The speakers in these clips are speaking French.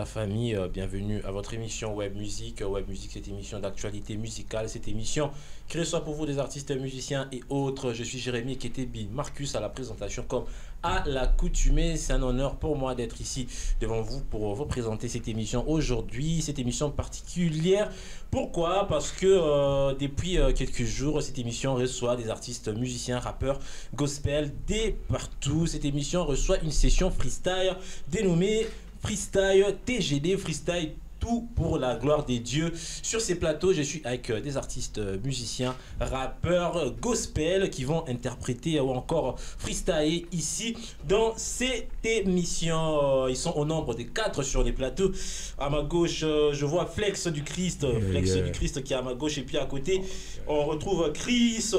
famille, bienvenue à votre émission Web Musique. Web Musique, cette émission d'actualité musicale, cette émission qui reçoit pour vous des artistes, musiciens et autres. Je suis Jérémy Ketebi Marcus à la présentation comme à l'accoutumée. C'est un honneur pour moi d'être ici devant vous pour vous présenter cette émission aujourd'hui, cette émission particulière. Pourquoi? Parce que depuis quelques jours, cette émission reçoit des artistes, musiciens, rappeurs, gospel, dès partout. Cette émission reçoit une session freestyle dénommée Freestyle TGD, Freestyle tout pour la gloire des dieux. Sur ces plateaux, je suis avec des artistes, musiciens, rappeurs, gospel qui vont interpréter ou encore freestyler ici dans cette émission. Ils sont au nombre de 4 sur les plateaux. À ma gauche, je vois Flex du Christ, du Christ qui est à ma gauche, et puis à côté, on retrouve Chris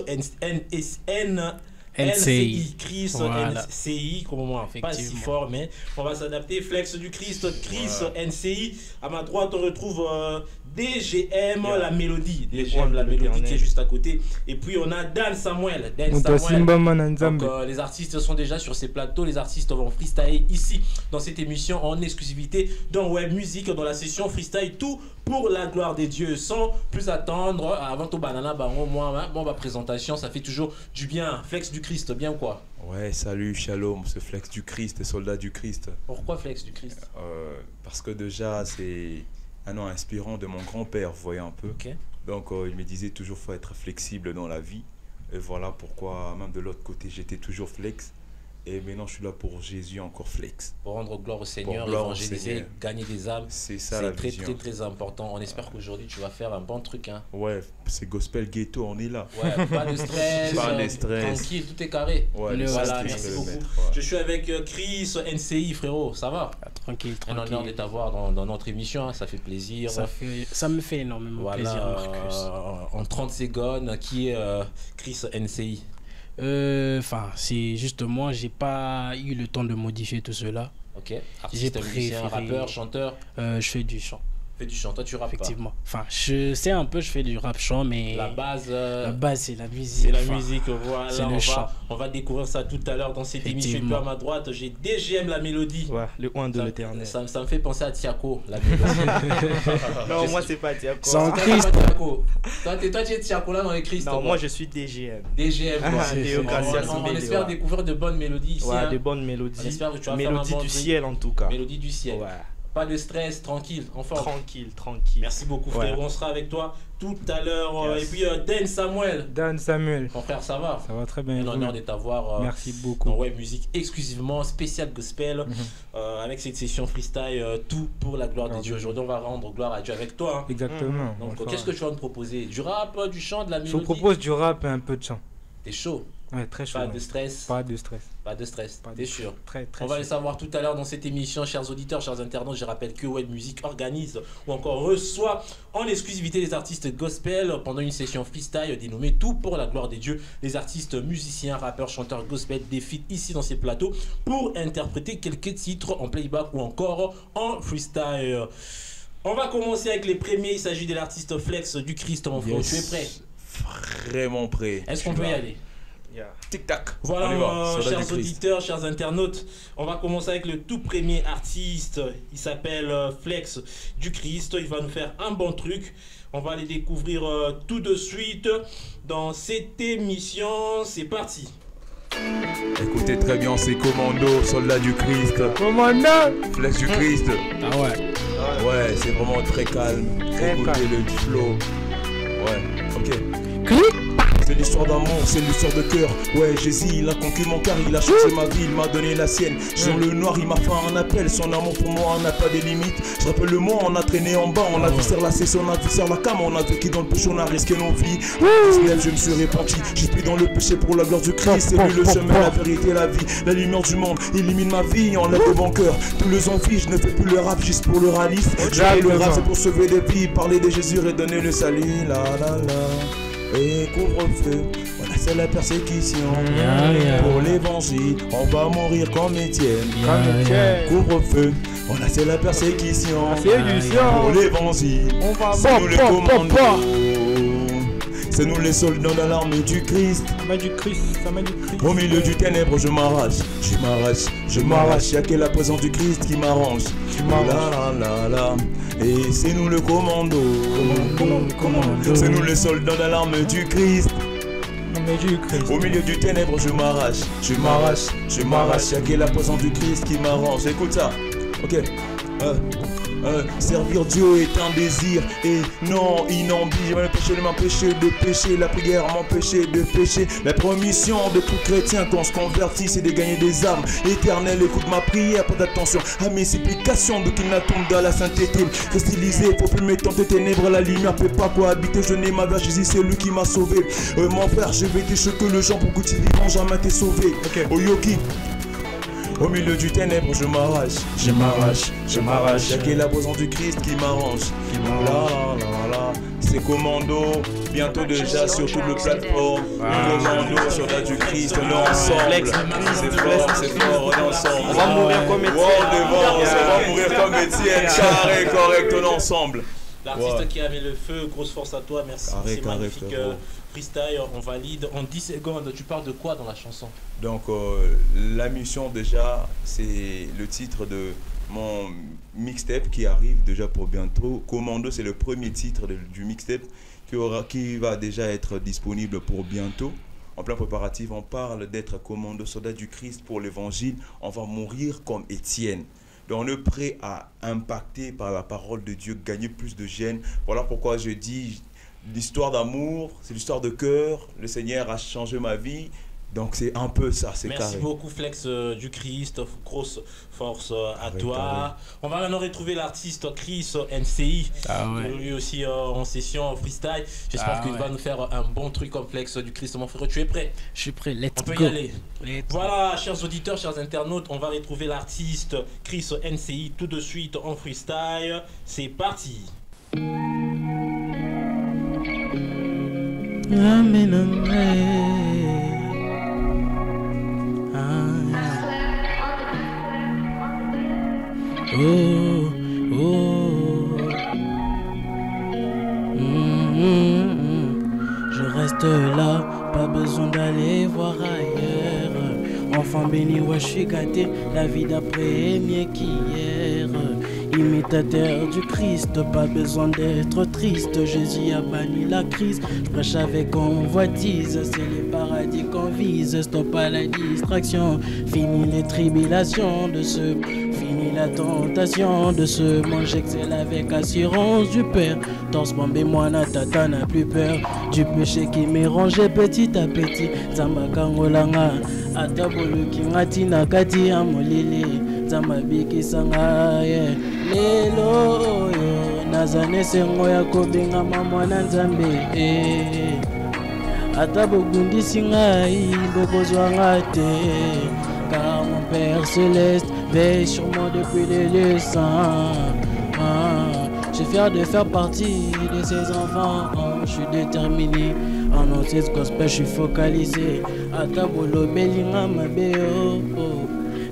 NCI, Chris, voilà. NCI, comment pas si fort, mais on va s'adapter. Flex du Christ, Chris, voilà. NCI. À ma droite, on retrouve DGM, la mélodie. DGM, la mélodie qui est juste à côté. Et puis on a Dan Samuel. Donc, les artistes sont déjà sur ces plateaux. Les artistes vont freestyler ici dans cette émission en exclusivité dans Web Musique, dans la session freestyle tout pour la gloire des dieux. Sans plus attendre, avant tout banana, ma présentation, ça fait toujours du bien. Flex du Christ, bien quoi? Ouais, salut, shalom, c'est Flex du Christ, soldat du Christ. Pourquoi Flex du Christ? Parce que déjà, c'est un nom inspirant de mon grand-père, vous voyez un peu. Okay. Donc, il me disait toujours qu'il faut être flexible dans la vie. Et voilà pourquoi, même de l'autre côté, j'étais toujours flex. Et maintenant, je suis là pour Jésus, encore flex. Pour rendre gloire au Seigneur, évangéliser, gagner des âmes. C'est ça la vision. C'est très important. On espère qu'aujourd'hui, tu vas faire un bon truc. Hein. Ouais, c'est gospel ghetto, on est là. Ouais, pas de stress. Pas de stress. Tranquille, tout est carré. Ouais, voilà, merci beaucoup. Je suis avec Chris, NCI, frérot. Ça va? Tranquille. Un honneur de t'avoir dans notre émission. Hein. Ça fait plaisir. Ça me fait énormément plaisir, Marcus. En 30 secondes, qui est Chris NCI? C'est juste moi, j'ai pas eu le temps de modifier tout cela. Ok. Artiste, musicien, rappeur, chanteur. Je fais du chant. Du chant, toi tu rappes effectivement. Enfin, je sais un peu, je fais du rap chant, mais la base c'est la musique. C'est la musique, voilà. C'est le chant. On va découvrir ça tout à l'heure dans cette émission. Et puis à ma droite, j'ai DGM la mélodie. Ouais, le oin de l'éternel. Ça me fait penser à Tiako, la mélodie. Non, moi c'est pas Tiako. C'est en Christ. Toi tu es Tiako là dans les Christ. Non, moi je suis DGM. DGM, on espère découvrir de bonnes mélodies ici. Ouais, de bonnes mélodies. On espère que tu vas mélodie du ciel en tout cas. Mélodie du ciel. Ouais. Pas de stress, tranquille, en forme. Tranquille. Merci beaucoup frérot, on sera avec toi tout à l'heure. Yes. Et puis Dan Samuel. Mon frère, ça va? Ça va très bien. Un honneur de t'avoir. Merci beaucoup. Dans Web Musique exclusivement, spécial gospel, avec cette session freestyle, tout pour la gloire des dieux. Aujourd'hui, on va rendre gloire à Dieu avec toi. Hein. Exactement. Donc, qu'est-ce que tu vas nous proposer? Du rap, du chant, de la mélodie? Je vous propose du rap et un peu de chant. T'es chaud? Ouais, très chaud. Pas de stress? Pas de stress. Pas de stress, t'es sûr? Très On va le savoir tout à l'heure dans cette émission, chers auditeurs, chers internautes. Je rappelle que Web Musique organise ou encore reçoit en exclusivité les artistes gospel pendant une session freestyle dénommée Tout pour la gloire des dieux. Les artistes musiciens, rappeurs, chanteurs gospel défilent ici dans ces plateaux pour interpréter quelques titres en playback ou encore en freestyle. On va commencer avec les premiers. Il s'agit de l'artiste Flex du Christ. Mon frère, tu es prêt? Vraiment prêt. Est-ce qu'on peut y aller? Tic-tac. Voilà, chers auditeurs, chers internautes, on va commencer avec le tout premier artiste. Il s'appelle Flex du Christ. Il va nous faire un bon truc. On va les découvrir tout de suite dans cette émission. C'est parti. Écoutez très bien, c'est Commando, soldat du Christ. Commando Flex du Christ. Ah ouais. Ouais, c'est vraiment très calme. Écoutez le flow. Ouais, ok. Clic. C'est l'histoire d'amour, c'est l'histoire de cœur. Ouais, Jésus, il a conquis mon cœur, il a changé ma vie, il m'a donné la sienne. Sur le noir, il m'a fait un appel. Son amour pour moi n'a pas de limite. Je rappelle le mot, on a traîné en bas, on a vu sur la session, on a vu sur la cam, on a vécu dans le péché, on a risqué nos vies. Je me suis repenti, j'ai pris dans le péché pour la gloire du Christ. C'est lui le chemin, la vérité, la vie, la lumière du monde. Illumine ma vie, enlève le bon cœur. Tous les envies, je ne fais plus le rap juste pour le rallye. J'ai le rap, c'est pour sauver des vies, parler de Jésus et donner le salut. La la la. Et couvre-feu, voilà c'est la persécution. Pour l'évangile, on va mourir comme Étienne. Couvre-feu, voilà c'est la persécution. Pour l'évangile, c'est nous le commando. C'est nous les soldats dans l'armée du Christ. Ça du Christ, ça du Christ. Au milieu du ténèbre, je m'arrache, je m'arrache, je m'arrache. Y'a que la présence du Christ qui m'arrange. La la la. Et c'est nous le commando. C'est nous les soldats dans l'armée du Christ. Au milieu du ténèbre, je m'arrache, je m'arrache, je m'arrache. Y'a que la présence du Christ qui m'arrange. Écoute ça, ok. Servir Dieu est un désir et non inambi. M'empêcher de pécher, la prière m'empêcher de pécher. La promission de tout chrétien quand on se convertit, c'est de gagner des âmes éternelles. Écoute ma prière, pas d'attention à mes supplications de qu'il tombe dans la sainteté. Christilisé, faut plus mettre tes ténèbres, la lumière peut pas cohabiter. Je n'ai ma vers Jésus, c'est lui qui m'a sauvé. Mon frère, je vais t'échoquer le gens pour que tu vivant jamais t'es sauvé. Au Yoki. Au milieu du ténèbre, je m'arrache, je m'arrache, je m'arrache. Y'a que la présence du Christ qui m'arrange. Là, là, là. C'est commando, bientôt déjà sur toutes les plateformes. Commando, soldat du Christ, on est ensemble. C'est fort, on est ensemble. On va mourir comme Étienne. On va mourir comme Étienne, carré, correct, on est ensemble. L'artiste qui avait le feu, grosse force à toi, merci pour ces magnifiques freestyle, on valide. En 10 secondes, tu parles de quoi dans la chanson? Donc la mission déjà, c'est le titre de mon mixtape qui arrive déjà pour bientôt. Commando, c'est le premier titre du mixtape qui va déjà être disponible pour bientôt. En plein préparatif, on parle d'être commando, soldat du Christ pour l'évangile. On va mourir comme Étienne. Donc on est prêt à impacter par la parole de Dieu, gagner plus de gènes. Voilà pourquoi je dis l'histoire d'amour, c'est l'histoire de cœur. Le Seigneur a changé ma vie. Donc c'est un peu ça, c'est carré. Merci beaucoup Flex du Christ, grosse force à toi. On va maintenant retrouver l'artiste Chris NCI, lui aussi en session freestyle. J'espère qu'il va nous faire un bon truc comme Flex du Christ. Mon frère, tu es prêt? Je suis prêt, let's go. On peut y aller. Voilà, chers auditeurs, chers internautes, on va retrouver l'artiste Chris NCI tout de suite en freestyle. C'est parti. Oh, Je reste là, pas besoin d'aller voir ailleurs. Enfant béni, ouais, je suis gâté, la vie d'après est mieux qu'hier. Imitateur du Christ, pas besoin d'être triste. Jésus a banni la crise, je prêche avec convoitise. C'est le paradis qu'on vise, stop à la distraction. Fini les tribulations de ce... Fini la tentation de se manger, excelle avec assurance du Père. Torse bombé, moi, tata n'a plus peur du péché qui m'est rangé petit à petit. Zamba kangolanga, atabolo kingati nakati amolili. Zamba biki sanga, yeah. Lelo yo, nazane sengo ya kobenga mwana nzambe, atabogundisi ngai, bokozwa ngate. Car mon Père Céleste veille sur moi depuis les lieux saints. Je suis fier de faire partie de ses enfants. Je suis déterminé. En ancien gospel, je suis focalisé. Atabolo belinga mabeo.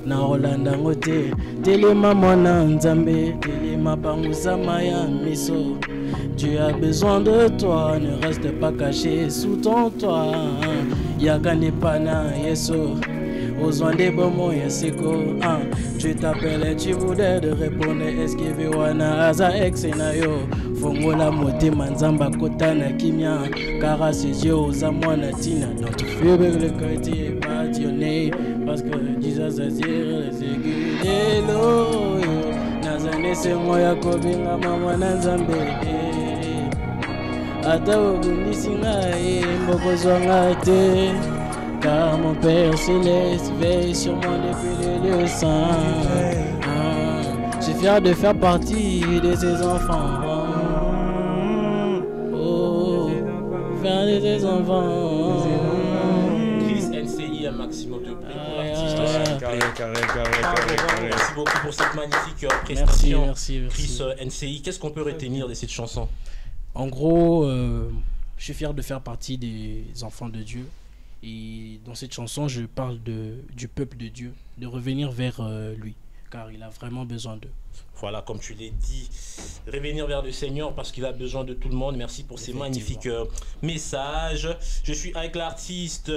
Na Rolanda ngote. Telema mwana nzambe. Telema bangusama ya miso. Dieu a besoin de toi. Ne reste pas caché sous ton toit. Yakane pana yeso. Aux oins des bons mots, yaseko. Tu t'appelles et tu voulais de répondre. Esquive wana aza exenayo. Fongo la moté manzamba kota na kimia. Car ses yeux aux amouana tina. Dans tout feu le quartier passionné. Parce que Jesus a tiré les aiguilles. Hello, nazane se moya kobinga mama nanzambe. Ata obundisi ngai mbokozwa ngate. Car mon Père Céleste veille sur moi depuis les lieux saints. Je suis fier de faire partie de ses enfants. Oh, faire de ses enfants. Chris NCI, un maximum de prix pour l'artiste. Merci beaucoup pour cette magnifique prestation. Merci. Chris NCI, qu'est-ce qu'on peut retenir de cette chanson? En gros, je suis fier de faire partie des enfants de Dieu. Et dans cette chanson, je parle du peuple de Dieu, de revenir vers lui. car il a vraiment besoin d'eux. Voilà, comme tu l'as dit, revenir vers le Seigneur parce qu'il a besoin de tout le monde. Merci pour ces magnifiques messages. Je suis avec l'artiste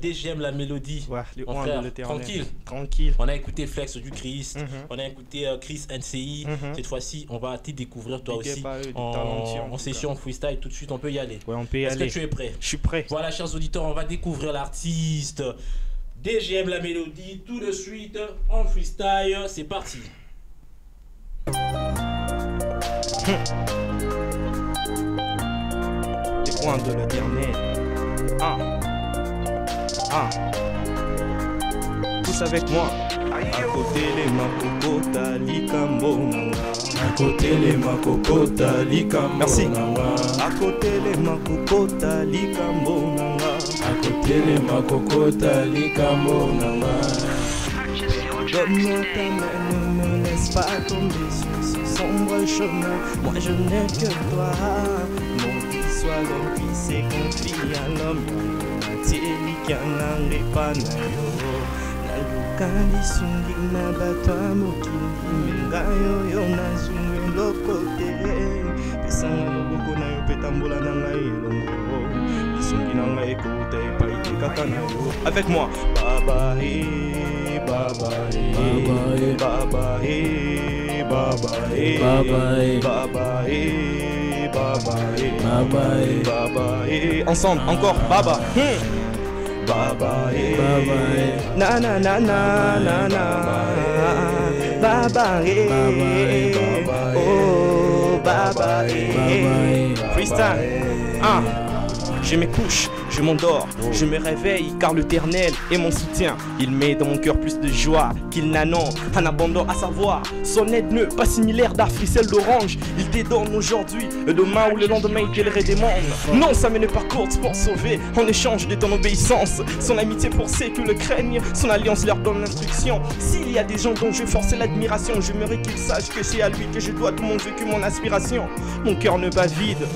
DGM La Mélodie. Ouais, Mon frère, tranquille. Tranquille. On a écouté Flex du Christ, on a écouté Chris NCI. Cette fois-ci, on va te découvrir toi aussi en session freestyle. Tout de suite, on peut y aller. Ouais, on peut y aller. Est-ce que tu es prêt? Je suis prêt. Voilà, chers auditeurs, on va découvrir l'artiste DGM La Mélodie tout de suite en freestyle. C'est parti. Des points de le dernier. Tous avec moi. À côté les makokota likambo nanga. À côté les makokota likambo. Merci. nanga. À côté les makokota likambo nanga. À côté les makokota likambo nanga. Donne-moi ta main, ne me laisse pas tomber sur ce sombre chemin. Moi je n'ai que toi. Maudit soit l'homme qui s'est confié à l'homme. Natieli kiananga epanayo. Naluka lisungi na bato ya mokili. Mengayo yo nazungu lokote. Pesanga loboko na yo pe tambola na ngai elongo. Lisungi na ngai ekouta epai te kaka na yo. Avec moi. Baba Baba Baba Baba Baba Baba Baba Baba ensemble encore Baba Baba na na na na na na Baba oh Baba freestyle je me couche, je m'endors, je me réveille car l'Éternel est mon soutien. Il met dans mon cœur plus de joie qu'il n'a non, un abandon à savoir. Son aide ne pas similaire d'Africelle d'orange. Il te donne aujourd'hui, demain ou le lendemain il te le redemande. Non, ça mène pas courte pour sauver en échange de ton obéissance. Son amitié pour ceux qui le craignent, son alliance leur donne l'instruction. S'il y a des gens dont je force l'admiration, j'aimerais qu'ils sachent que c'est à lui que je dois tout mon vécu, mon aspiration. Mon cœur ne bat vide,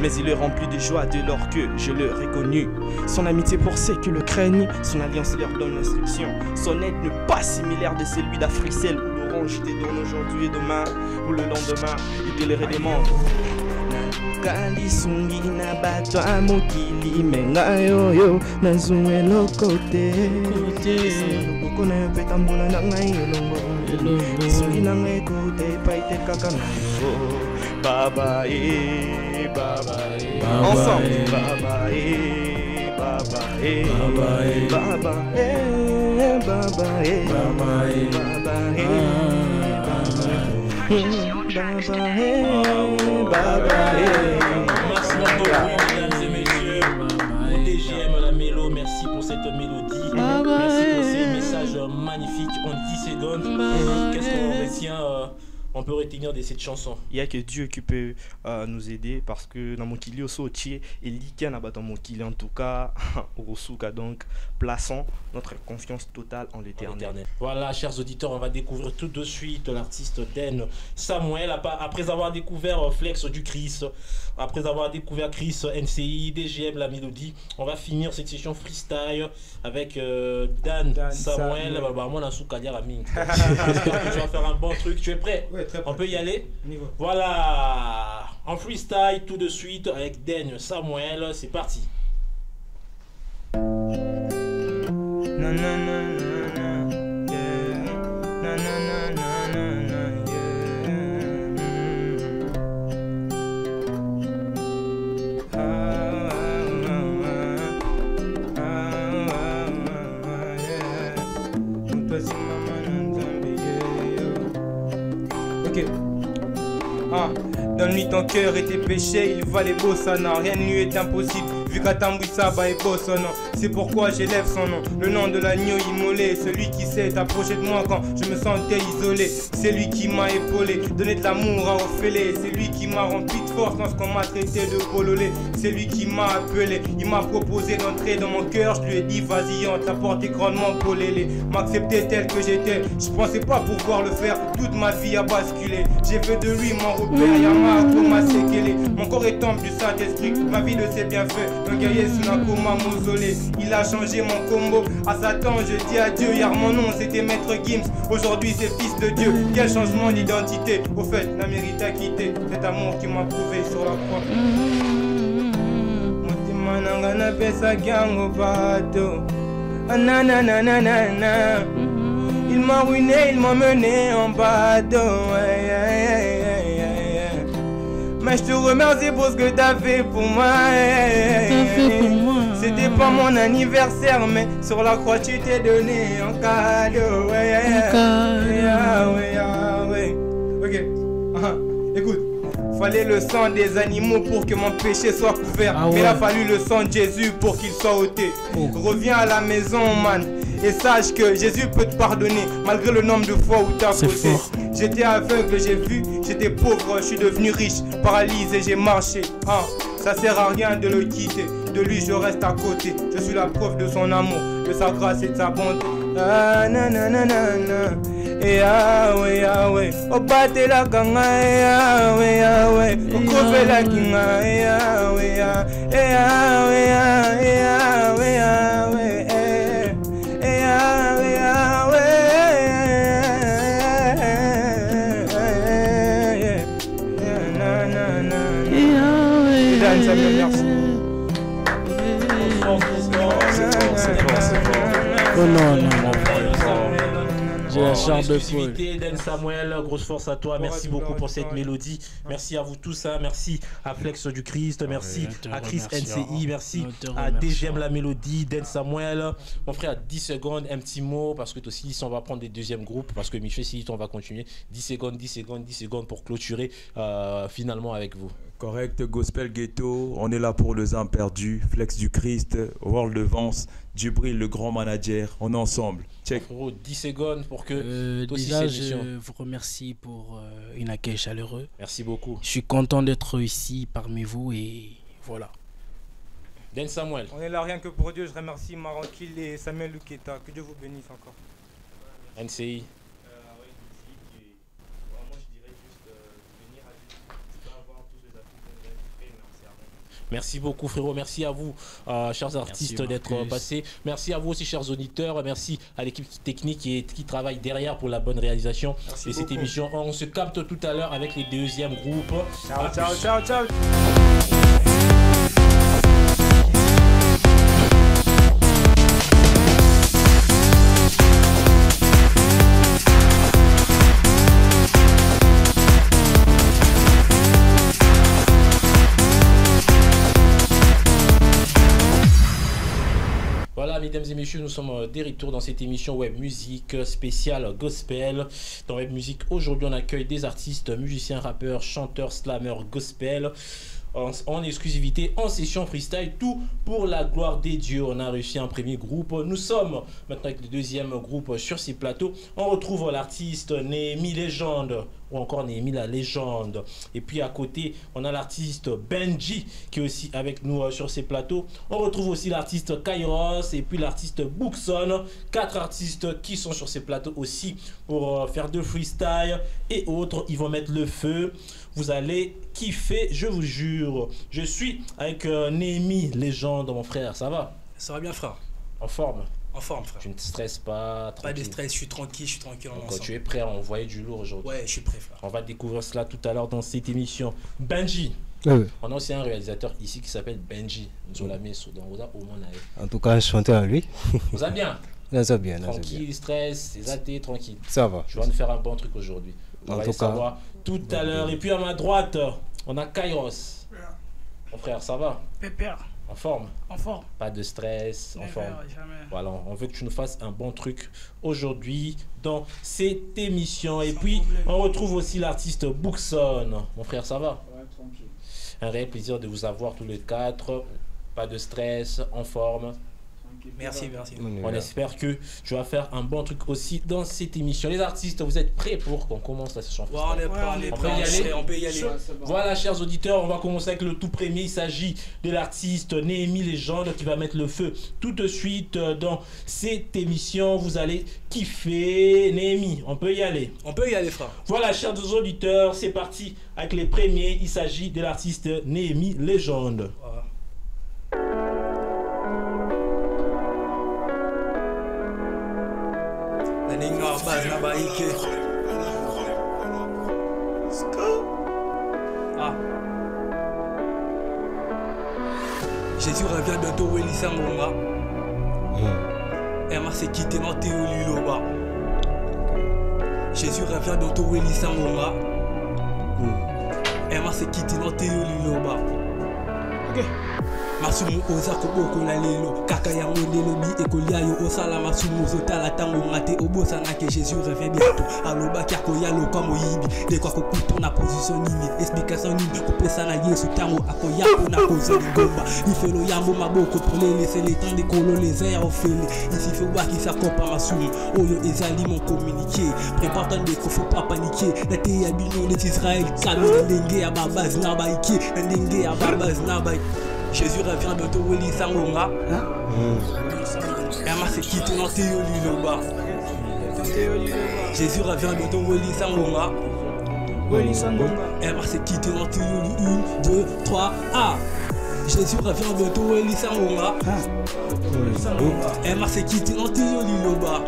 mais il est rempli de joie dès lors que je le reconnus. Son amitié pour ceux qui le craignent, son alliance leur donne l'instruction. Son aide n'est pas similaire de celui d'Africelle ou l'orange te donne aujourd'hui et demain ou le lendemain, il te le redemande. Kalisungi na bato a mokili menga yo nazungu elokote loboko na yo pe tambola na ngai elongo lisungi na ngai ekote epai te kaka na yo Baba Baba ensemble Baba Baba Baba Merci mesdames et messieurs. DGM La Mélo, merci pour cette mélodie. Merci pour ces messages magnifiques en 10 secondes. Qu'est-ce qu'on retient on peut retenir de cette chanson? Il n'y a que Dieu qui peut nous aider parce que dans mon kili au sautier et l'Ika n'a pas dans mon kili en tout cas au Rosuka, donc plaçons notre confiance totale en l'Éternel. Voilà, chers auditeurs, on va découvrir tout de suite l'artiste Den Samuel. Après avoir découvert Flex du Christ, après avoir découvert Chris NCI, DGM La Mélodie, on va finir cette session freestyle avec Dan Samuel. Moi, on a Soukadia Raming. J'espère que tu vas faire un bon truc. Tu es prêt? Ouais, très prêt. On peut y aller? Voilà, en freestyle tout de suite avec Dan Samuel. C'est parti. Na na na na yeah. Na na na na na yeah. Ok. Donne-lui ton cœur et tes péchés, il va les beaux, ça n'a rien de lui est impossible. Vu qu'Atambouissa est beau son nom, c'est pourquoi j'élève son nom. Le nom de l'agneau immolé, celui qui s'est approché de moi quand je me sentais isolé. C'est lui qui m'a épaulé, donné de l'amour à Ophélie. C'est lui qui m'a rempli de force lorsqu'on m'a traité de bololé. C'est lui qui m'a appelé, il m'a proposé d'entrer dans mon cœur. Je lui ai dit vas-y entre, la porte est grandement bolélé. M'accepter tel que j'étais, je pensais pas pouvoir le faire. Toute ma vie a basculé, j'ai fait de lui mon repère. Yama, m'a séquelé, mon corps est temple du Saint-Esprit. Ma vie de ses bienfaits Nogaye Sunakoma Mausolée. Il a changé mon combo. À Satan, je dis adieu. Hier, mon nom c'était Maître Gims. Aujourd'hui, c'est Fils de Dieu. Quel changement d'identité. Au fait, la mérite à quitter. Cet amour qui m'a prouvé sur la croix. Motima Nangana Pesa Gango Bato. Nananana. Il m'a ruiné, il m'a mené en bateau. Mais je te remercie pour ce que t'as fait pour moi. C'était pas mon anniversaire, mais sur la croix tu t'es donné un cadeau. Ok. Écoute, fallait le sang des animaux pour que mon péché soit couvert. Mais il a fallu le sang de Jésus pour qu'il soit ôté. Reviens à la maison, man. Et sache que Jésus peut te pardonner malgré le nombre de fois où t'as faussé. J'étais aveugle, j'ai vu, j'étais pauvre, je suis devenu riche, paralysé, j'ai marché. Ça sert à rien de le quitter, de lui je reste à côté. Je suis la preuve de son amour, de sa grâce et de sa bonté. Et oh bate la kanga, oh kofe la kinga, Oh non, non, non. J'ai la chair de poule. Dan Samuel, grosse force à toi. Merci beaucoup pour cette mélodie. Merci à vous tous. Merci à Flex du Christ. Merci à Chris NCI. Merci à DGM La Mélodie. Dan Samuel. Mon frère, 10 secondes, un petit mot. Parce que aussi, on va prendre des deuxièmes groupes. Parce que Michel, si on va continuer. 10 secondes pour clôturer finalement avec vous. Correct, Gospel Ghetto, on est là pour les âmes perdues, Flex du Christ, World de Vance, Djibril le grand manager, on est ensemble. Check. 10 secondes pour que déjà je vous remercie pour un accueil chaleureux. Merci beaucoup. Je suis content d'être ici parmi vous et voilà. Dan Samuel. On est là rien que pour Dieu, je remercie Maranquil et Samuel Luketa, que Dieu vous bénisse encore. NCI. Merci beaucoup frérot, merci à vous chers artistes d'être passés. Merci à vous aussi chers auditeurs, merci à l'équipe technique qui travaille derrière pour la bonne réalisation de cette émission. On se capte tout à l'heure avec les deuxièmes groupes. Ciao, ciao, ciao, ciao. Voilà, mesdames et messieurs, nous sommes de retour dans cette émission Web Musique spéciale Gospel. Dans Web Musique, aujourd'hui, on accueille des artistes, musiciens, rappeurs, chanteurs, slammers, gospel. En exclusivité, en session freestyle, tout pour la gloire des dieux. On a réussi un premier groupe. Nous sommes maintenant avec le deuxième groupe sur ces plateaux. On retrouve l'artiste Néhémie Légende, ou encore Néhémie la Légende. Et puis à côté, on a l'artiste Benji qui est aussi avec nous sur ces plateaux. On retrouve aussi l'artiste Kairos et puis l'artiste Bookson. 4 artistes qui sont sur ces plateaux aussi pour faire de freestyle et autres. Ils vont mettre le feu. Vous allez kiffer, je vous jure. Je suis avec Néhémie Légende, mon frère. Ça va? Ça va bien, frère. En forme? En forme, frère. Tu ne te stresses pas? Pas de stress, je suis tranquille Donc, tu es prêt à envoyer du lourd aujourd'hui? Ouais, je suis prêt, frère. On va découvrir cela tout à l'heure dans cette émission. Benji. On a aussi un réalisateur ici qui s'appelle Benji Nzolameso. En tout cas, chanter à lui. Vous allez bien? Ça va bien. Tranquille, stress, c'est athée, tranquille. Ça va. Je vais nous faire un bon truc aujourd'hui. On va le savoir tout à l'heure. Et puis à ma droite, on a Kairos. Mon frère, ça va? Pépère. En forme? En forme. Pas de stress, en forme. Jamais. Voilà, on veut que tu nous fasses un bon truc aujourd'hui dans cette émission. Et puis, on retrouve aussi l'artiste Bookson. Mon frère, ça va? Ouais, tranquille. Un réel plaisir de vous avoir tous les 4. Pas de stress, en forme. Merci, merci. On espère que tu vas faire un bon truc aussi dans cette émission. Les artistes, vous êtes prêts pour qu'on commence la session? Ouais, on est prêts, on peut y aller. Voilà, chers auditeurs, on va commencer avec le tout premier. Il s'agit de l'artiste Néhémie Légende qui va mettre le feu tout de suite dans cette émission. Vous allez kiffer. Néhémie, on peut y aller? On peut y aller, frère. Voilà, chers auditeurs, c'est parti avec les premiers. Il s'agit de l'artiste Néhémie Légende. Ouais. Naninga base na baike. Ah. Jésus revient bientôt Weli Sangonga. Emma s'est quitté dans Théo Liloba. Jésus revient bientôt Weli Sangonga. Emma s'est quitté dans Théo Liloba. Ok. Masumu oza koboko la lelo kaka ya mondelo bi ekolia yo osala masumu zotala tango ngate obosana que Jésus revient bientôt aloba kyako yalo comme yibi de quoi kokuto na position nini explication nini kopesa na Yesu tango akoya na kozo ngomba ifelo yambo maboko pour les laisser les temps de kolo les airs ofele ici faut voir qui s'accopa masumu oyo ezali mon communiqué prépare-toi de ko faut pas paniquer la te ya bino les Israël kalo ndenge ya babaz na baiki ndenge ya babaz na baiki. Jésus revient bientôt Weli Sangonga. Emma s'est quitté dans Théo Liloba. Jésus revient bientôt Weli Sangonga. Emma s'est quitté dans Théo 1, 2, 3, ah. Jésus revient bientôt Weli Sangonga. Emma s'est quitté dans Théo Liloba.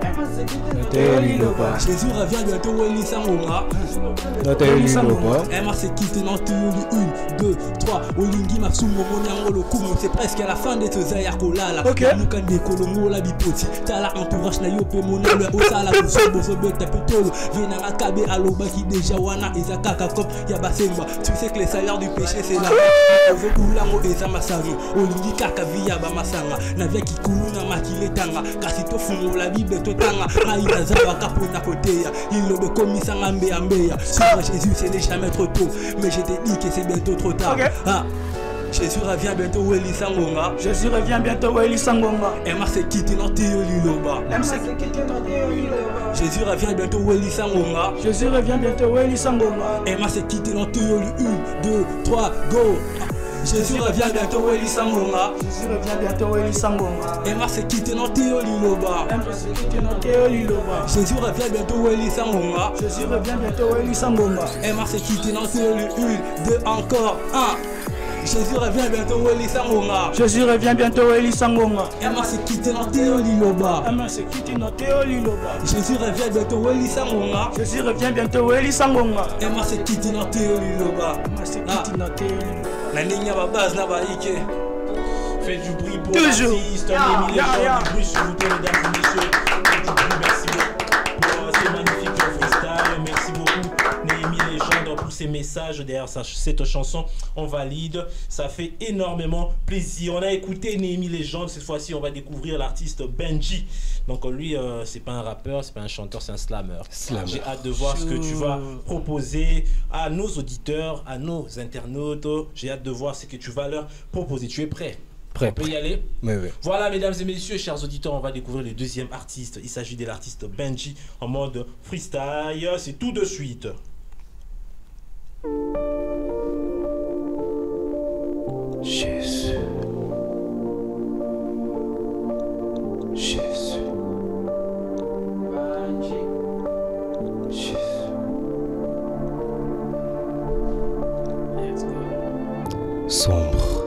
Jésus revient bientôt Weli Sangonga. Emma s'est quitté dans Théo 1, 2, 3. Olingi Maxumo Moniangolo Kumo. C'est presque à la fin de ce Zaya Kolala. Mukande Kolongo la bipoti. Tala entourage na yope monale. Osala Bosobo Sobeta Petolo. Venanga Kabe Aloba qui déjà wana Ezakaka Kop Yabasemba. Tu sais que les salaires du péché c'est là. Olango Ezamasano. Olingi Kaka Via Bamasanga. Navia Kikulu na Makile Tanga. Kasito Fumo la Bible Totanga. Aïda Zawa Kapona Koteya. Il le commis Ambe Ambeya. Suivre Jésus ce n'est jamais trop tôt. Mais je t'ai dit que c'est bientôt trop tard. Ah. Jésus revient bientôt Weli Sangonga. Jésus revient bientôt Weli Sangonga. Emma s'est quitté dans Théo Liloba. Jésus revient bientôt Weli Sangonga. Jésus revient bientôt Weli Sangonga. Emma s'est quitté dans Théo 1, 2, 3, go. Jésus revient bientôt Weli Sangonga. Jésus revient bientôt Weli Sangonga. Emma s'est quitté dans Théo Liloba. Jésus revient bientôt Weli Sangonga. Jésus revient bientôt Weli Sangonga. Emma s'est quitté dans Théo 1, 2, encore 1. Jésus revient bientôt Weli Sangonga. Jésus revient bientôt Weli Sangonga. Emma s'est quitté dans Théo Liloba. Emma s'est quitté dans Théo Liloba. Jésus revient bientôt Weli Sangonga. Jésus revient bientôt Weli Sangonga. Emma s'est quitté dans Théo Liloba. Emma s'est quitté dans Théo Liloba. Naninga babaz na baike. Faites du bruit pour toujours l'artiste, du bruit s'il vous plaît mesdames et messieurs. Faites du bruit, merci beaucoup pour ces magnifiques freestyles. Merci beaucoup Néhémie Légende pour ces messages derrière cette chanson. On valide, ça fait énormément plaisir. On a écouté Néhémie Légende, cette fois-ci on va découvrir l'artiste Benji. Donc lui, c'est pas un rappeur, c'est pas un chanteur, c'est un slammer. J'ai hâte de voir ce que tu vas proposer à nos auditeurs, à nos internautes. J'ai hâte de voir ce que tu vas leur proposer. Tu es prêt? On peut y aller? Oui. Voilà, mesdames et messieurs, chers auditeurs, on va découvrir le deuxième artiste. Il s'agit de l'artiste Benji en mode freestyle. C'est tout de suite. Jésus. Jésus. Jésus. Sombre.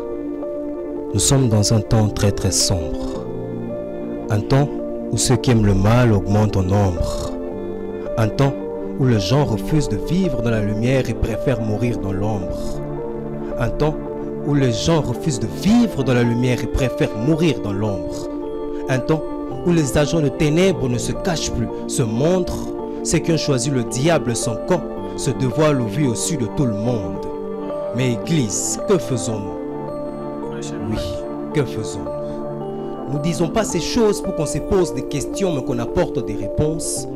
Nous sommes dans un temps très très sombre. Un temps où ceux qui aiment le mal augmentent en nombre. Un temps où les gens refusent de vivre dans la lumière et préfèrent mourir dans l'ombre. Un temps où les gens refusent de vivre dans la lumière et préfèrent mourir dans l'ombre. Un temps où les agents de ténèbres ne se cachent plus, se montrent. Ceux qui ont choisi le diable sans camp se dévoilent au vu au-dessus de tout le monde. Mais Église, que faisons-nous? Oui, que faisons-nous? Nous ne disons pas ces choses pour qu'on se pose des questions, mais qu'on apporte des réponses.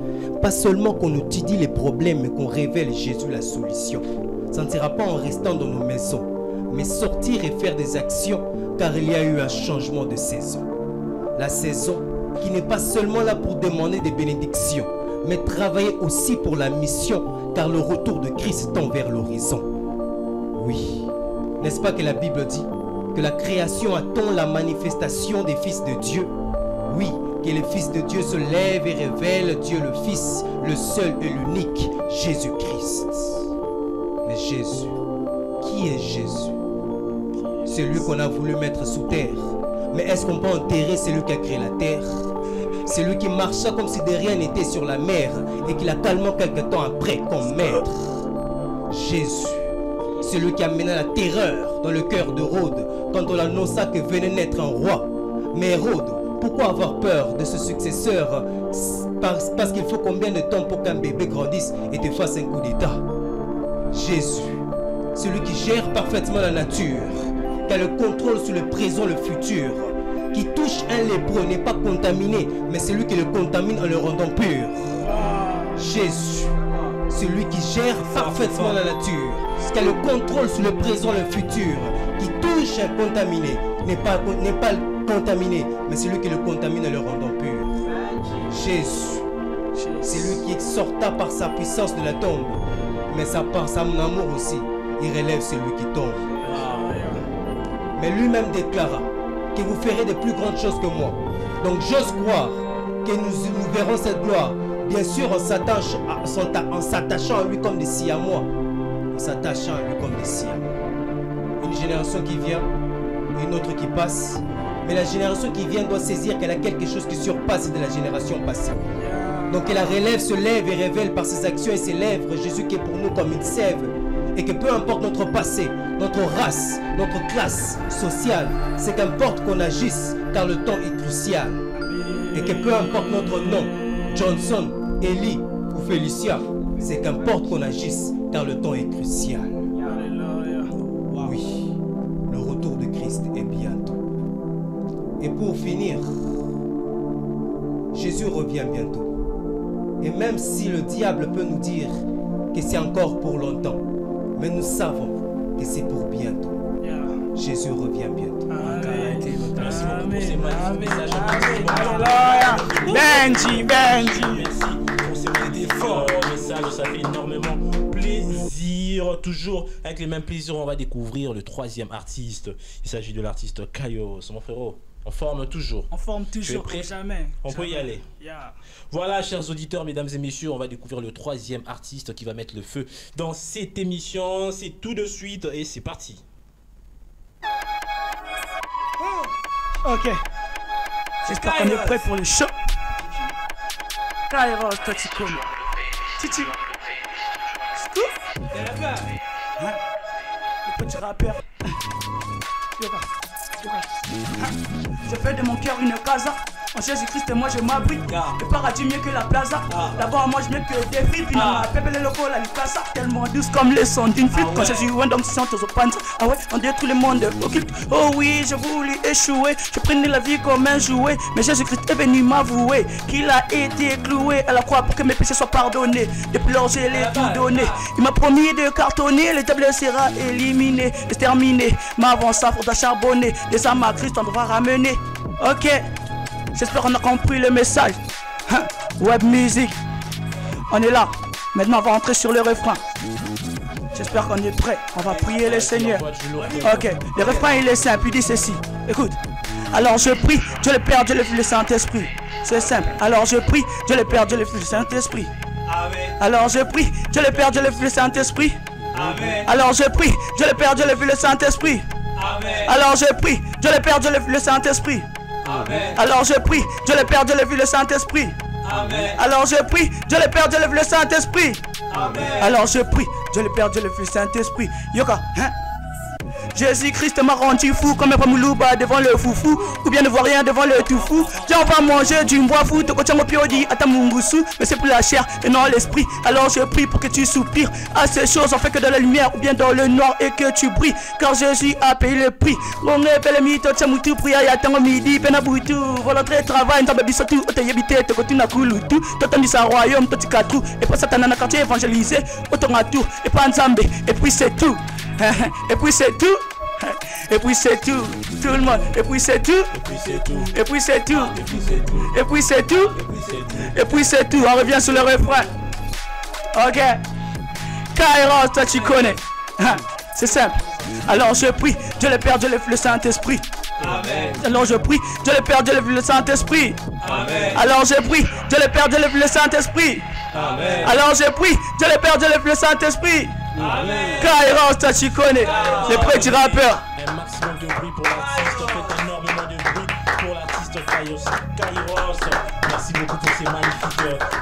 Pas seulement qu'on étudie les problèmes, mais qu'on révèle Jésus la solution. Ça ne sera pas en restant dans nos maisons, mais sortir et faire des actions, car il y a eu un changement de saison. La saison qui n'est pas seulement là pour demander des bénédictions, mais travailler aussi pour la mission, car le retour de Christ tend vers l'horizon. Oui, n'est-ce pas que la Bible dit que la création attend la manifestation des fils de Dieu? Oui, que le Fils de Dieu se lève et révèle Dieu le Fils, le seul et l'unique, Jésus-Christ. Mais Jésus, qui est Jésus? Celui qu'on a voulu mettre sous terre. Mais est-ce qu'on peut enterrer celui qui a créé la terre? C'est lui qui marcha comme si de rien n'était sur la mer et qui l'a calmé quelque temps après comme maître. Jésus, c'est lui qui amena la terreur dans le cœur de Hérode quand on annonça que venait naître un roi. Mais Hérode, pourquoi avoir peur de ce successeur? Parce qu'il faut combien de temps pour qu'un bébé grandisse et te fasse un coup d'état? Jésus, celui qui gère parfaitement la nature, qui a le contrôle sur le présent, le futur, qui touche un lépreux n'est pas contaminé, mais c'est lui qui le contamine en le rendant pur. Jésus, celui qui gère parfaitement la nature, qui a le contrôle sur le présent, le futur, qui touche un contaminé, n'est pas contaminé, mais c'est lui qui le contamine en le rendant pur. Jésus, c'est lui qui sorta par sa puissance de la tombe, mais par son amour aussi, il relève celui qui tombe. Mais lui-même déclara que vous ferez de plus grandes choses que moi. Donc j'ose croire que nous verrons cette gloire. Bien sûr en s'attachant à lui comme des siamois. En s'attachant à lui comme des siamois. Une génération qui vient, une autre qui passe. Mais la génération qui vient doit saisir qu'elle a quelque chose qui surpasse de la génération passée. Donc elle la relève, se lève et révèle par ses actions et ses lèvres Jésus qui est pour nous comme une sève. Et que peu importe notre passé, notre race, notre classe sociale, c'est qu'importe qu'on agisse, car le temps est crucial. Et que peu importe notre nom, Johnson, Eli ou Félicia, c'est qu'importe qu'on agisse, car le temps est crucial. Oui, le retour de Christ est bientôt. Et pour finir, Jésus revient bientôt. Et même si le diable peut nous dire que c'est encore pour longtemps, mais nous savons que c'est pour bientôt. Jésus revient bientôt. Merci beaucoup pour ces magnifiques messages. Benji. Merci pour ces forts messages, ça fait énormément plaisir. Toujours avec les mêmes plaisirs, on va découvrir le troisième artiste. Il s'agit de l'artiste Kairos, mon frérot. On forme toujours. On forme toujours, prêt? Jamais. On peut y aller. Voilà, chers auditeurs, mesdames et messieurs, on va découvrir le troisième artiste qui va mettre le feu dans cette émission. C'est tout de suite et c'est parti. Ok. J'espère qu'on est prêt pour le show. Kairos, toi tu connais. Titi. Scoop. Le petit rappeur. Je fais de mon cœur une casa. En Jésus-Christ, moi je m'abrite. Le paradis mieux que la plaza. Là-bas, moi je mieux que des frites. Puis ma peuple les locaux, la licasa. Tellement douce comme le son d'une flûte. Quand Jésus went donc chante aux panza. Ah ouais, on détruit le monde occulte. Oh oui, je voulais échouer. Je prenais la vie comme un jouet. Mais Jésus-Christ est venu m'avouer qu'il a été cloué à la croix pour que mes péchés soient pardonnés. Depuis lors, je l'ai tout donné. Il m'a promis de cartonner. Le diable sera éliminé, exterminé. Mais avant ça, faudra charbonner. Les âmes à Christ, on devra ramener. Ok. J'espère qu'on a compris le message. Web music. On est là. Maintenant, on va entrer sur le refrain. J'espère qu'on est prêt. On va prier le Seigneur. Ok. Le refrain, il est simple. Il dit ceci. Écoute. Alors je prie, Dieu le Père, Dieu le Fils, le Saint-Esprit. C'est simple. Alors je prie, Dieu le Père, Dieu le Fils, le Saint-Esprit. Alors je prie, Dieu le Père, Dieu le Fils, le Saint-Esprit. Alors je prie, Dieu le Père, Dieu le Fils, le Saint-Esprit. Alors je prie, Dieu le Père, Dieu le Fils, le Saint-Esprit. Alors je prie, Dieu le Père, Dieu le Fils, le Saint-Esprit. Alors je prie, Dieu le Père, Dieu le Fils, le Saint-Esprit. Alors je prie, Dieu le Père, Dieu le Fils, le Saint-Esprit. Yoka, hein? Jésus-Christ m'a rendu fou comme un Pamoulouba devant le foufou. Ou bien ne voit rien devant le tout fou. Tiens, on va manger du bois fou. Te cotiens au piodi à ta mungusu. Mais c'est pour la chair et non l'esprit. Alors je prie pour que tu soupires à ces choses en fait que dans la lumière ou bien dans le noir et que tu brilles. Car Jésus a payé le prix. On est le mythe, tiens, moutou, priya, yatango midi, penaboutou. Volonté, travail, n't'a baby surtout. Ote yebite, te kotu na kulutu. T'as mis sa royaume, t'as katou. Et pas satana na quartier évangélisé. Autant à tout. Et pas nzambe. Et puis c'est tout. Et puis c'est tout. Et puis c'est tout, tout le monde. Et puis c'est tout. Et puis c'est tout. Et puis c'est tout. Et puis c'est tout. On revient sur le refrain. Ok. Kairos, toi tu connais. C'est simple. Alors je prie, Dieu le Père, Dieu le Fils, le Saint-Esprit. Alors je prie, Dieu le Père, Dieu le Fils, le Saint-Esprit. Alors je prie, Dieu le Père, Dieu le Fils, le Saint-Esprit. Alors je prie, Dieu le Père, Dieu le Fils, le Saint-Esprit. Kairos, toi tu connais. Le petit rappeur. Un maximum de bruit pour l'artiste. Faites énormément de bruit pour l'artiste Kairos. Merci beaucoup pour ces magnifiques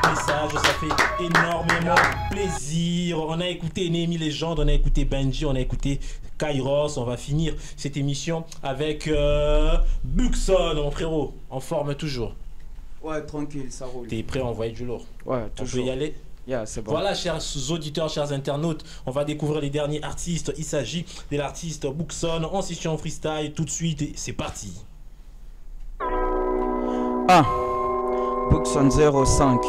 messages. Ça fait énormément plaisir. On a écouté Néhémie Légende, on a écouté Benji, on a écouté Kairos. On va finir cette émission avec Buxon, mon frérot. En forme toujours. Ouais, tranquille, ça roule. T'es prêt à envoyer du lourd? Ouais, toujours. On peut y aller? Yeah, c'est bon. Voilà, chers auditeurs, chers internautes, on va découvrir les derniers artistes. Il s'agit de l'artiste Buxon en session freestyle tout de suite et c'est parti. Buxon 05.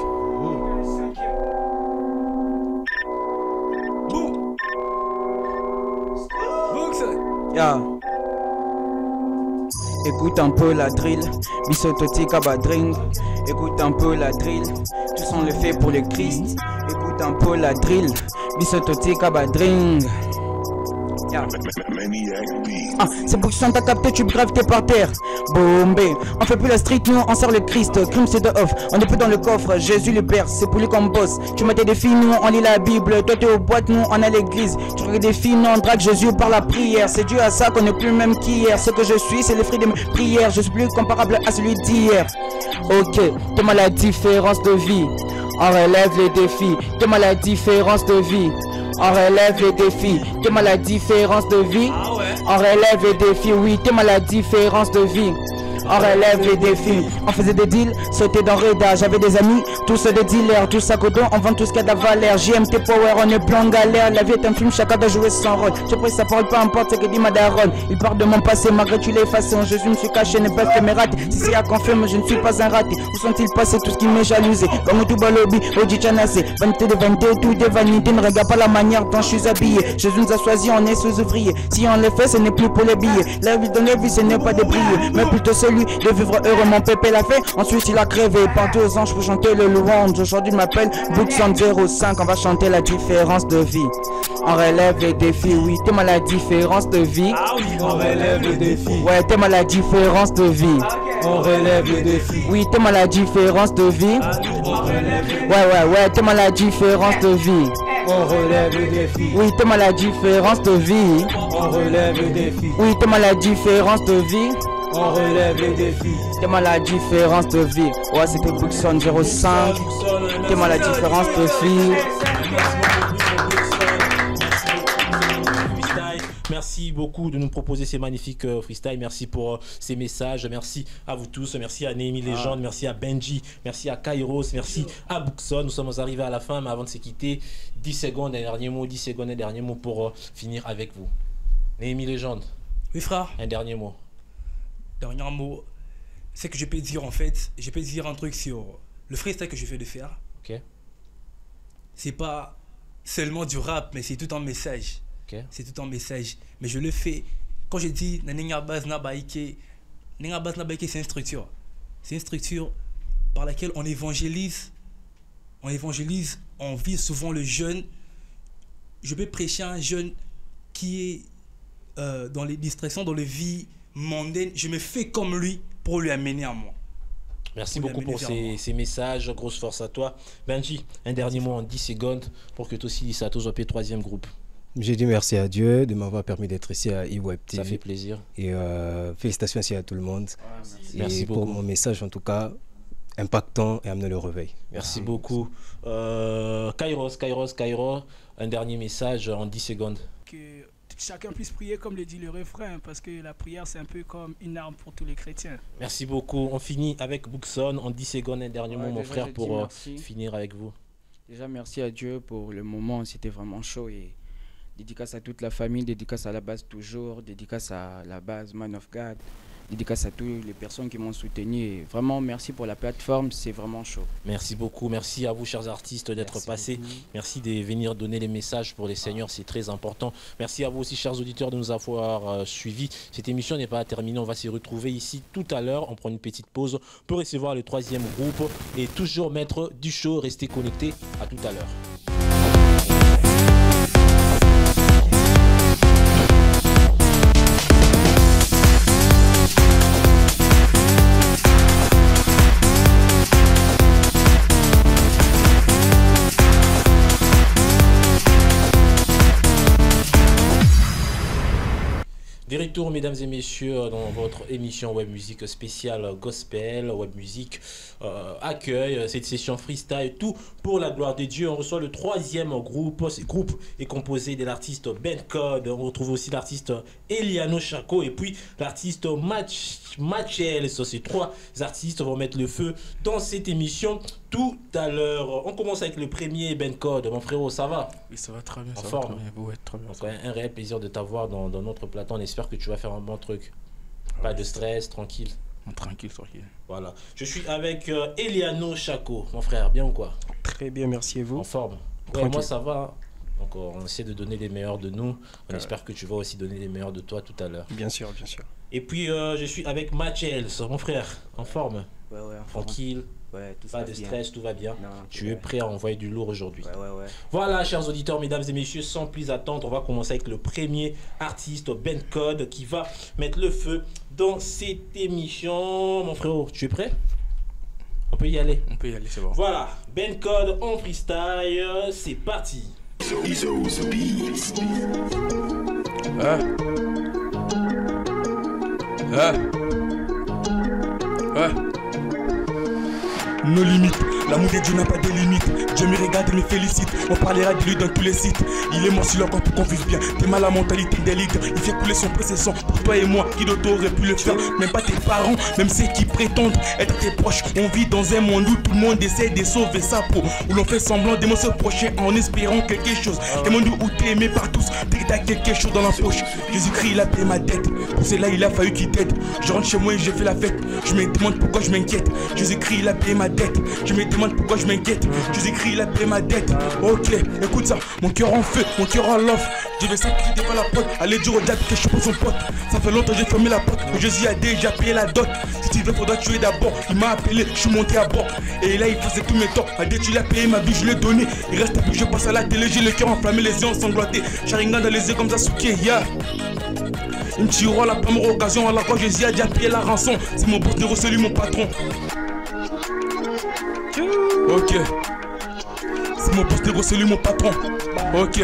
Buxon. Yeah. Écoute un peu la drill, Bissototi Kabadring. Écoute un peu la drill, tous sont le fait pour le Christ. Écoute un peu la drill, Bissototi Kabadring. Yeah. C'est Buxon, t'as capté, tu braves, t'es par terre. Bombé, on fait plus la street, nous on sert le Christ. Crime c'est de off, on est plus dans le coffre. Jésus le Père, c'est pour lui qu'on bosse. Tu m'as des filles, nous on lit la Bible. Toi t'es aux boîtes, nous on a l'église. Tu regardes des filles, nous on drague Jésus par la prière. C'est dû à ça qu'on est plus le même qu'hier. Ce que je suis, c'est le fruit de mes prières. Je suis plus comparable à celui d'hier. Ok, demande la différence de vie. On relève les défis. Demande la différence de vie. On relève les défis. Demande la différence de vie. On relève les défis, oui, demande la différence de vie. On relève les défis. On faisait des deals, sauter dans Reda. J'avais des amis, tous des dealers, tous à Codon, on vend tout ce qu'il y a de valeur. JMT Power, on est plein en galère. La vie est un film, chacun doit jouer son rôle. J'ai pris sa parole, peu importe ce que dit ma daronne. Il part de mon passé, malgré tu l'as effacé. En Jésus me suis caché, ne pas fait mes ratés. Si c'est à confirmer, je ne suis pas un raté. Où sont-ils passés, tout ce qui m'est jalousé? Comme tout balobi, Oji Chanase. Vanité de vanité, tout de vanité. Ne regarde pas la manière dont je suis habillé. Jésus nous a choisi, on est sous-ouvrier. Si on le fait, ce n'est plus pour les billets. La vie dans la vie, ce n'est pas de briller, mais plutôt celui de vivre heureux. Mon pépé l'a fait, ensuite il a crevé. Par 2 ans je peux chanter le louange. Aujourd'hui je m'appelle Buxon 05. On va chanter la différence de vie. On relève les défis, oui, t'es la différence de vie. On relève les défis. Ouais, t'es la différence de vie. On relève les défis. Oui, t'es la différence de vie. Ouais, t'es la différence de vie. On relève les défis. Oui, t'es la différence de vie. On relève les défis. Oui, t'es la différence de vie. On relève les défis. T'es la différence de vie. Ouais, c'était Buxon 05. T'es la différence de vie. Merci beaucoup de nous proposer ces magnifiques freestyles. Merci pour ces messages. Merci à vous tous. Merci à Néhémie Légende. Merci à Benji. Merci à Kairos. Merci à Buxon. Nous sommes arrivés à la fin, mais avant de se quitter, 10 secondes, un dernier mot. 10 secondes, un dernier mot pour finir avec vous. Néhémie Légende. Oui, frère. Un dernier mot. Dernier mot. C'est que je peux dire en fait, je peux dire un truc sur le freestyle que je fais de faire. Ok. C'est pas seulement du rap, mais c'est tout un message. Okay. C'est tout un message. Mais je le fais. Quand je dis Nenga Baz Nabaike, c'est une structure. C'est une structure par laquelle on évangélise. On vise souvent le jeune. Je peux prêcher à un jeune qui est dans les distractions, dans les vies mondaines. Je me fais comme lui pour lui amener à moi. Merci beaucoup pour ces messages. Grosse force à toi. Benji, un dernier mot en 10 secondes pour que toi aussi, ça tous au 3e groupe. J'ai dit merci à Dieu de m'avoir permis d'être ici à eWeb TV. Ça fait plaisir. Et félicitations aussi à tout le monde. Merci pour beaucoup. Mon message, en tout cas, impactant et amener le réveil. Merci beaucoup. Kairos, un dernier message en 10 secondes. Que chacun puisse prier comme le dit le refrain, parce que la prière, c'est un peu comme une arme pour tous les chrétiens. Merci beaucoup. On finit avec Buxon en 10 secondes. Un dernier mot, mon frère, pour finir avec vous. Déjà, merci à Dieu pour le moment. C'était vraiment chaud et dédicace à toute la famille, dédicace à la base toujours, dédicace à la base Man of God, dédicace à toutes les personnes qui m'ont soutenu. Et vraiment, merci pour la plateforme, c'est vraiment chaud. Merci beaucoup, merci à vous chers artistes d'être passés. Merci de venir donner les messages pour les seigneurs, c'est très important. Merci à vous aussi chers auditeurs de nous avoir suivis. Cette émission n'est pas terminée, on va se retrouver ici tout à l'heure. On prend une petite pause pour recevoir le 3e groupe et toujours mettre du show, restez connectés. À tout à l'heure. De retour, mesdames et messieurs, dans votre émission Web Music spéciale Gospel. Web Music accueille cette session freestyle, tout pour la gloire de Dieu. On reçoit le troisième groupe. Ce groupe est composé de l'artiste Ben Code. On retrouve aussi l'artiste Eliano Chaco et puis l'artiste Matchel. Ces trois artistes vont mettre le feu dans cette émission tout à l'heure. On commence avec le premier Ben Code. Mon frérot, ça va? Oui, ça va très bien. En ça forme. va très bien. Ouais, très bien. Donc, un réel plaisir de t'avoir dans notre plateau. On espère que tu vas faire un bon truc. Pas de stress, tranquille. Tranquille, tranquille. Voilà. Je suis avec Eliano Chaco, mon frère. Bien ou quoi? Très bien, merci et vous? En forme. Ouais, moi ça va. Donc on essaie de donner les meilleurs de nous. On espère que tu vas aussi donner les meilleurs de toi tout à l'heure. Bien sûr, bien sûr. Et puis je suis avec Matchels, mon frère. En forme. Ouais, tranquille. Ouais, tout pas de stress, tout va bien. Non, tu es prêt à envoyer du lourd aujourd'hui. Ouais. Voilà, chers auditeurs, mesdames et messieurs, sans plus attendre, on va commencer avec le premier artiste, Ben Code, qui va mettre le feu dans cette émission. Mon frérot, tu es prêt? On peut y aller. On peut y aller, c'est bon. Voilà, Ben Code en freestyle, c'est parti. Nos limites, l'amour de Dieu n'a pas de limites. Dieu me regarde et me félicite. On parlera de lui dans tous les sites. Il est mort sur le corps pour qu'on vive bien. T'es mal à la mentalité d'élite. Il fait couler son précieux sang pour toi et moi. Qui d'autre aurait pu le faire? Même pas tes parents, même ceux qui prétendent être tes proches. On vit dans un monde où tout le monde essaie de sauver sa peau. Où l'on fait semblant d'aimer ce prochain en espérant quelque chose. Un monde où t'es aimé par tous. Dès que t'as quelque chose dans la poche. Jésus-Christ, il a payé ma dette. Pour cela, il a fallu qu'il t'aide. Je rentre chez moi et je fais la fête. Je me demande pourquoi je m'inquiète. Jésus-Christ, il a payé ma dette. Je me demande pourquoi je m'inquiète. Jésus-Christ, il a payé ma dette. Ok, écoute ça, mon cœur en feu, mon cœur en love. Je vais sacrifier devant la porte, aller dire au diable que je suis pas son pote. Ça fait longtemps que j'ai fermé la porte, que Jésus a déjà payé la dot. Si tu veux, faudra tuer d'abord. Il m'a appelé, je suis monté à bord. Et là, il faisait tous mes torts. A Dieu, tu l'as payé ma vie, je l'ai donné. Il reste plus, je passe à la télé, j'ai le cœur enflammé, les yeux ensanglantés. Sharingan dans les yeux comme ça, souké, yeah. Il me tirera la première occasion à la quoi Jésus a déjà payé la rançon. C'est mon boss de celui mon patron. Ok. C'est mon boss de celui mon patron. Ok.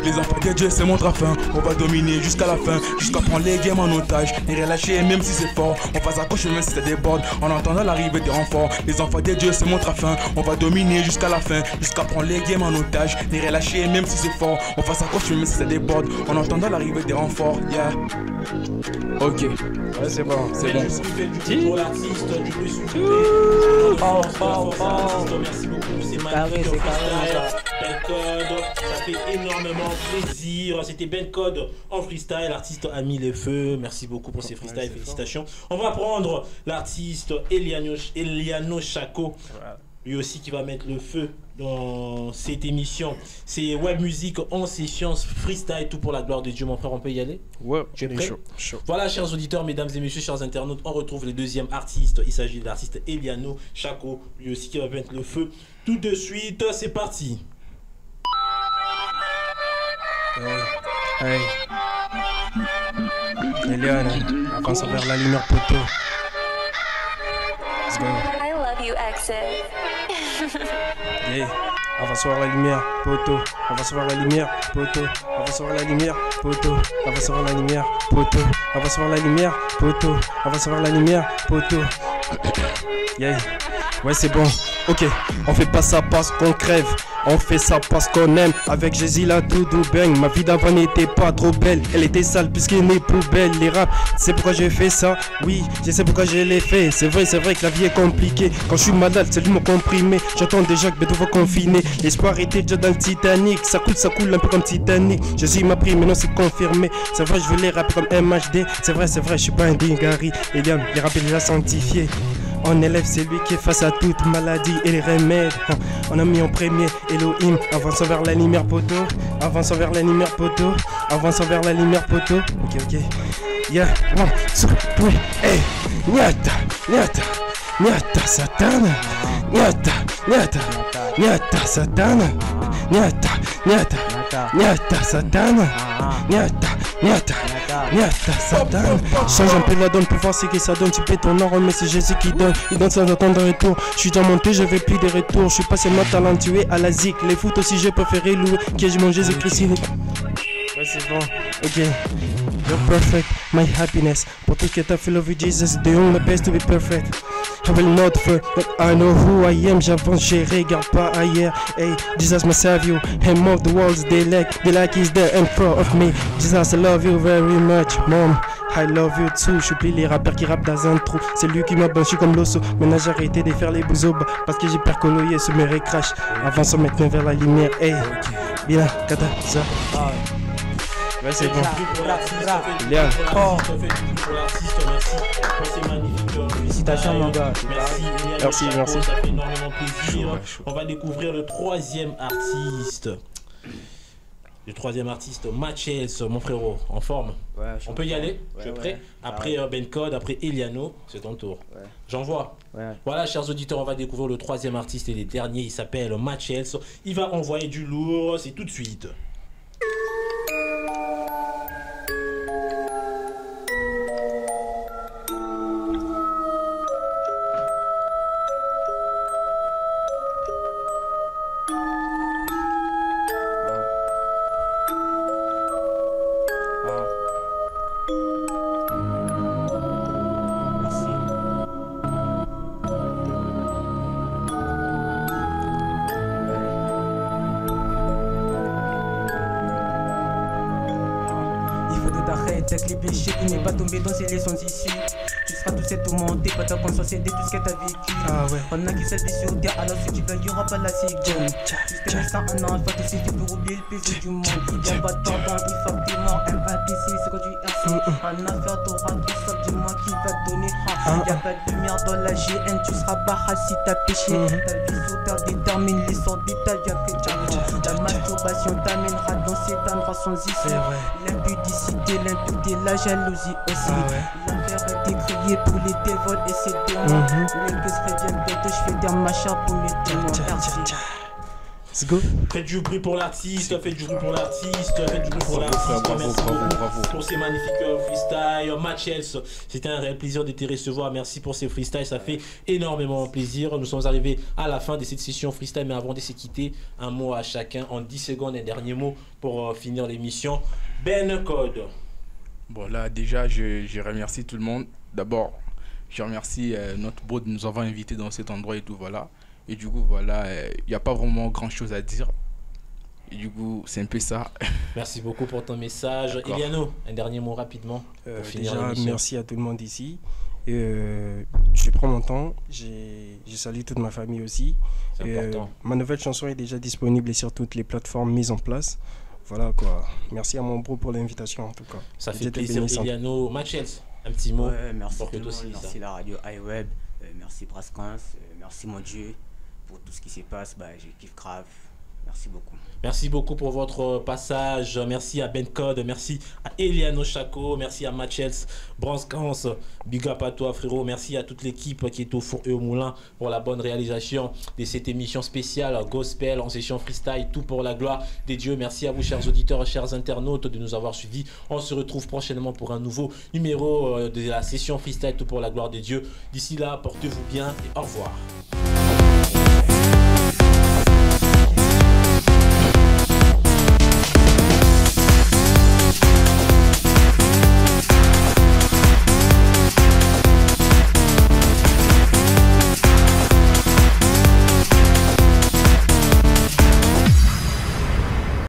Les enfants de Dieu, c'est mon trafin. On va dominer jusqu'à la fin, jusqu'à prendre les games en otage. Et relâcher même si c'est fort. On passe à gauche même si ça déborde. En entendant l'arrivée des renforts. Les enfants de Dieu, c'est mon trafin. On va dominer jusqu'à la fin, jusqu'à prendre les games en otage. Et relâcher même si c'est fort. On passe à gauche même si ça déborde. En entendant l'arrivée des renforts. Yeah. Ok. Ouais, c'est bon, c'est bon. Pour l'artiste, du plus merci beaucoup, c'est magnifique. Ben Code, ça fait énormément plaisir. C'était Ben Code en freestyle. L'artiste a mis les feux. Merci beaucoup pour ces freestyles. Félicitations. On va prendre l'artiste Eliano Chaco. Lui aussi qui va mettre le feu dans cette émission. C'est Web Music en session freestyle, tout pour la gloire de Dieu. Mon frère, on peut y aller? Ouais, tu es prêt? Chaud. Voilà, chers auditeurs, mesdames et messieurs, chers internautes, on retrouve le deuxième artiste. Il s'agit de l'artiste Eliano Chaco, lui aussi qui va mettre le feu tout de suite. C'est parti. Hey. Eliane, avance vers la lumière, poteau. Let's go. I love you, exit. Yeah. Avance vers la lumière, poteau. Avance vers la lumière, poteau. Avance vers la lumière, poteau. Avance vers la lumière, poteau. Avance vers la lumière, poteau. Avance vers la lumière, poteau. Yeah. Ouais, c'est bon. Ok, on fait pas ça parce qu'on crève. On fait ça parce qu'on aime. Avec Jésus là tout bang. Ma vie d'avant n'était pas trop belle. Elle était sale puisqu'elle n'est poubelle. Les rap, c'est pourquoi j'ai fait ça. Oui, je sais pourquoi je l'ai fait. C'est vrai que la vie est compliquée. Quand je suis malade, c'est lui mon comprimé. J'entends déjà que bientôt va confiner. L'espoir était déjà dans le Titanic. Ça coule un peu comme Titanic. Jésus m'a pris, maintenant c'est confirmé. C'est vrai, je veux les rapper comme MHD. C'est vrai, je suis pas un dingari. Eliane, les rappels déjà sanctifiés. On élève celui qui est face à toute maladie et les remèdes. On a mis en premier Elohim, avançant vers la lumière poteau. Avançant vers la lumière poteau. Avançant vers la lumière poteau. Ok. Yeah, 1, 2, 3, hey. Nyata, satana. Nyata, satana. Nyata, satana. Nyata, satana. Change un peu la donne pour voir ce que ça donne. Tu paies ton or, mais c'est Jésus qui donne. Il donne sans attendre un retour. Je suis déjà monté, je vais plus de retour. Je suis pas seulement talentueux à la zik. Les foot aussi, j'ai préféré louer. Que j'ai mon Jésus-Christ. Ouais, c'est bon. Ok. You're perfect, my happiness. Pour tout ce que t'as fait, love you Jesus, doing my best to be perfect. I will not fear, I know who I am. J'avance, je regarde pas ailleurs. Hey, Jesus, my savior, him of the walls, they like he's there in front of me. Jesus, I love you very much, mom. I love you too. Je plie les rappeurs qui rappent dans un trou. C'est lui qui m'a banchi comme l'osso. Maintenant j'ai arrêté de faire les bouzobes parce que j'ai percoloyé ce mes crash. Avançons maintenant vers la lumière. Hey, bien, kata, ça. Ouais, c'est bon. Bien. Félicitations, mon gars. Merci. Ça fait énormément plaisir. On va découvrir le troisième artiste. Le troisième artiste, Matchels, mon frérot, en forme. Ouais, on peut y aller, ouais, tu es prêt? Après Ben Code, après Eliano, c'est ton tour. Ouais. J'envoie. Ouais. Voilà, chers auditeurs, on va découvrir le troisième artiste et les derniers. Il s'appelle Matchels. Il va envoyer du lourd, c'est tout de suite. Teste les péchés pour ne pas tomber dans ces leçons ici. Tu seras tout cette tourmenté, pas ta conscience et de tout ce que t'as vécu. Ah ouais. On a qui s'est sur terre, alors si tu veux, il y aura pas la seconde. Juste 1100 un enfant, tu sais, tu peux oublier le péché du monde. Y'a pas de temps, il faut que t'es mort. MAPC, c'est quand tu es RC. En affaire, t'auras tout ça, dis-moi qui va te donner. Y'a pas de lumière dans la GN, tu seras barrage si t'as péché. Ta vie sur terre détermine l'essor vital, y'a que ta la masturbation t'amènera dans cet endroit sans issue. L'impudicité, l'impureté, la jalousie aussi. L'enfer est décrié pour les dévots et ses démons. Les que se reviennent bientôt, je fais des machins pour les démons. Merci. Let's go. Faites du bruit pour l'artiste, faites du bruit pour l'artiste, faites du bruit pour l'artiste. Merci beaucoup pour ces magnifiques freestyles. Matchels, c'était un réel plaisir de te recevoir. Merci pour ces freestyles, ça fait énormément plaisir. Nous sommes arrivés à la fin de cette session freestyle, mais avant de se quitter, un mot à chacun en 10 secondes, un dernier mot pour finir l'émission. Ben Code. Bon, là, déjà, je remercie tout le monde. D'abord, je remercie notre board de nous avoir invités dans cet endroit et tout, voilà. Et du coup, voilà, il n'y a pas vraiment grand chose à dire. Et du coup, c'est un peu ça. Merci beaucoup pour ton message. Eliano, un dernier mot rapidement pour finir l'émission. Merci à tout le monde ici. Je prends mon temps. Je salue toute ma famille aussi. C'est important. Ma nouvelle chanson est déjà disponible sur toutes les plateformes mises en place. Voilà quoi. Merci à mon bro pour l'invitation en tout cas. Ça fait plaisir, Eliano. Matchels, un petit mot. Merci tout le monde, merci la radio iWeb, merci Brascans, merci mon Dieu pour tout ce qui se passe. Je kiffe grave. Merci beaucoup. Merci beaucoup pour votre passage. Merci à Ben Code, merci à Eliano Chaco, merci à Matchels, Brascans, big up à toi frérot. Merci à toute l'équipe qui est au four et au moulin pour la bonne réalisation de cette émission spéciale Gospel en session freestyle, tout pour la gloire des dieux. Merci à vous chers auditeurs, chers internautes de nous avoir suivis. On se retrouve prochainement pour un nouveau numéro de la session freestyle, tout pour la gloire des dieux. D'ici là, portez-vous bien et au revoir.